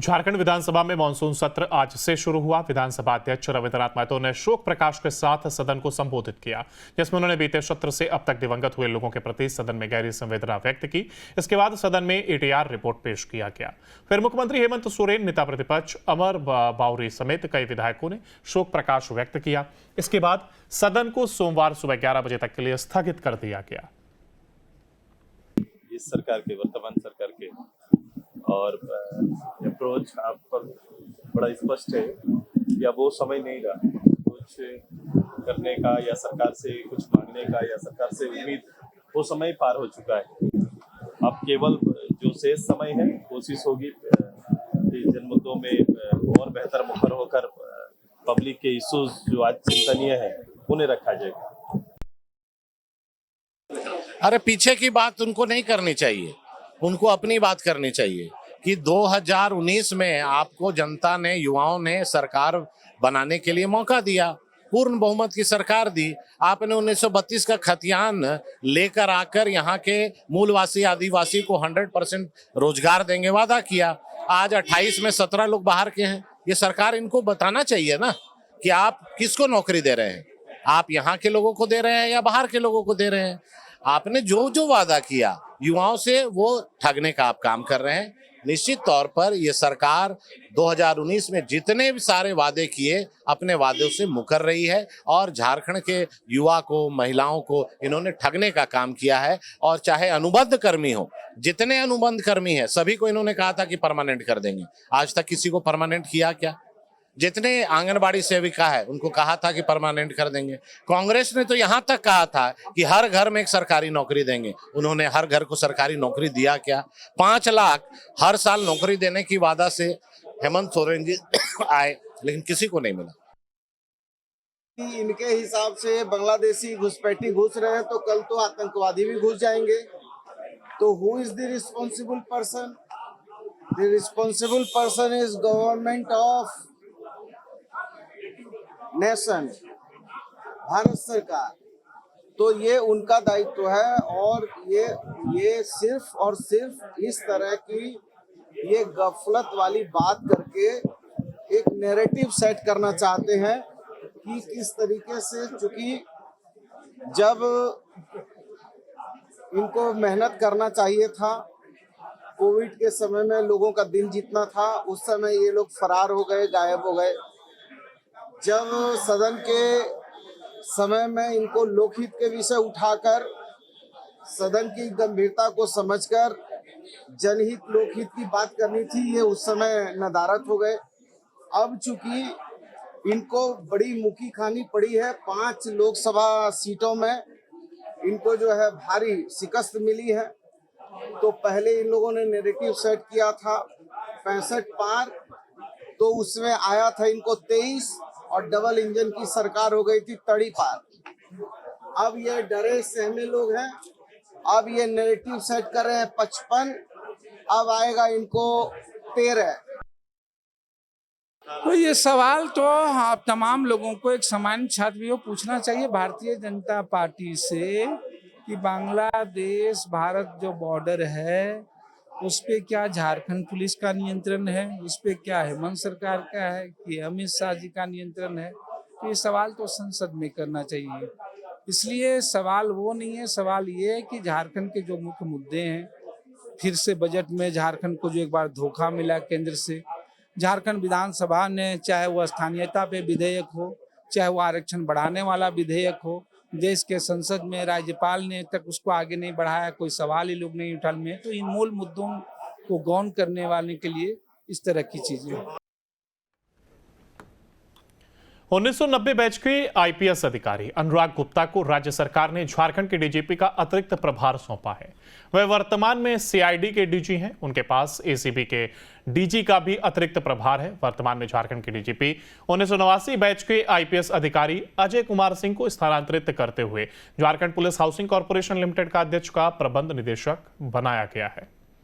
झारखंड विधानसभा में मानसून सत्र आज से शुरू हुआ। विधानसभा अध्यक्ष रविंद्रनाथ महतो ने शोक प्रकाश के साथ सदन को संबोधित किया, जिसमें उन्होंने बीते सत्र से अब तक दिवंगत हुए लोगों के प्रति सदन में गहरी संवेदना व्यक्त की। इसके बाद सदन में एटीआर रिपोर्ट पेश किया गया। फिर मुख्यमंत्री हेमंत सोरेन, नेता प्रतिपक्ष अमर बाउरी समेत कई विधायकों ने शोक प्रकाश व्यक्त किया। इसके बाद सदन को सोमवार सुबह 11 बजे तक के लिए स्थगित कर दिया गया। इस सरकार के, वर्तमान सरकार के और अप्रोच आप पर बड़ा स्पष्ट है कि अब वो समय नहीं रहा कुछ करने का या सरकार से कुछ मांगने का या सरकार से उम्मीद, वो समय पार हो चुका है। अब केवल जो शेष समय है, कोशिश होगी कि जिन मुद्दों में और बेहतर मुखर होकर पब्लिक के इश्यूज जो आज चिंतनीय है उन्हें रखा जाएगा। अरे पीछे की बात उनको नहीं करनी चाहिए, उनको अपनी बात करनी चाहिए कि 2019 में आपको जनता ने, युवाओं ने सरकार बनाने के लिए मौका दिया, पूर्ण बहुमत की सरकार दी। आपने 1932 का खतियान लेकर आकर यहाँ के मूलवासी आदिवासी को 100% रोजगार देंगे वादा किया। आज 28 में 17 लोग बाहर के हैं। ये सरकार इनको बताना चाहिए ना कि आप किसको नौकरी दे रहे हैं, आप यहाँ के लोगों को दे रहे हैं या बाहर के लोगों को दे रहे हैं। आपने जो जो वादा किया युवाओं से, वो ठगने का आप काम कर रहे हैं। निश्चित तौर पर ये सरकार 2019 में जितने भी सारे वादे किए, अपने वादों से मुकर रही है और झारखंड के युवा को, महिलाओं को इन्होंने ठगने का काम किया है। और चाहे अनुबंध कर्मी हो, जितने अनुबंध कर्मी हैं सभी को इन्होंने कहा था कि परमानेंट कर देंगे। आज तक किसी को परमानेंट किया क्या? जितने आंगनबाड़ी सेविका है उनको कहा था कि परमानेंट कर देंगे। कांग्रेस ने तो यहाँ तक कहा था कि हर घर में एक सरकारी नौकरी देंगे। उन्होंने हर घर को सरकारी नौकरी दिया क्या? 5 लाख हर साल नौकरी देने की वादा से हेमंत सोरेन जी आए, लेकिन किसी को नहीं मिला। इनके हिसाब से बांग्लादेशी घुसपैठी घुस रहे हैं तो कल तो आतंकवादी भी घुस जाएंगे। तो who is the responsible person? The responsible person is government of nation, Bharat सरकार। तो ये उनका दायित्व है और ये सिर्फ और सिर्फ इस तरह की ये गफलत वाली बात करके एक नैरेटिव सेट करना चाहते हैं कि किस तरीके से, चूंकि जब इनको मेहनत करना चाहिए था, कोविड के समय में लोगों का दिल जीतना था, उस समय ये लोग फरार हो गए, गायब हो गए। जब सदन के समय में इनको लोकहित के विषय उठाकर सदन की गंभीरता को समझकर जनहित, लोकहित की बात करनी थी, ये उस समय नदारद हो गए। अब चूंकि इनको बड़ी मुकी खानी पड़ी है, 5 लोकसभा सीटों में इनको जो है भारी शिकस्त मिली है। तो पहले इन लोगों ने नैरेटिव सेट किया था 65 पार, तो उसमें आया था इनको 23 और डबल इंजन की सरकार हो गई थी 30 पार। अब ये डरे सहमे लोग हैं, अब ये नैरेटिव सेट कर रहे हैं 55, अब आएगा इनको 13। तो ये सवाल तो आप तमाम लोगों को, एक सामान्य छात्र भी पूछना चाहिए भारतीय जनता पार्टी से कि बांग्लादेश भारत जो बॉर्डर है उस पे क्या झारखंड पुलिस का नियंत्रण है, उस पे क्या हेमंत सरकार का है कि अमित शाह जी का नियंत्रण है? तो ये सवाल तो संसद में करना चाहिए। इसलिए सवाल वो नहीं है, सवाल ये है कि झारखंड के जो मुख्य मुद्दे हैं, फिर से बजट में झारखंड को जो एक बार धोखा मिला केंद्र से, झारखंड विधानसभा ने, चाहे वो स्थानीयता पे विधेयक हो, चाहे वो आरक्षण बढ़ाने वाला विधेयक हो, देश के संसद में राज्यपाल ने तक उसको आगे नहीं बढ़ाया, कोई सवाल ही लोग नहीं उठा में। तो इन मूल मुद्दों को गौन करने वाले के लिए इस तरह की चीजें। 1990 बैच के आईपीएस अधिकारी अनुराग गुप्ता को राज्य सरकार ने झारखंड के डीजीपी का अतिरिक्त प्रभार सौंपा है। वह वर्तमान में सीआईडी के डीजी हैं। उनके पास एसीबी के डीजी का भी अतिरिक्त प्रभार है। वर्तमान में झारखंड के डीजीपी 1989 बैच के आईपीएस अधिकारी अजय कुमार सिंह को स्थानांतरित करते हुए Jharkhand police housing corporation limited का अध्यक्ष का प्रबंध निदेशक बनाया गया है।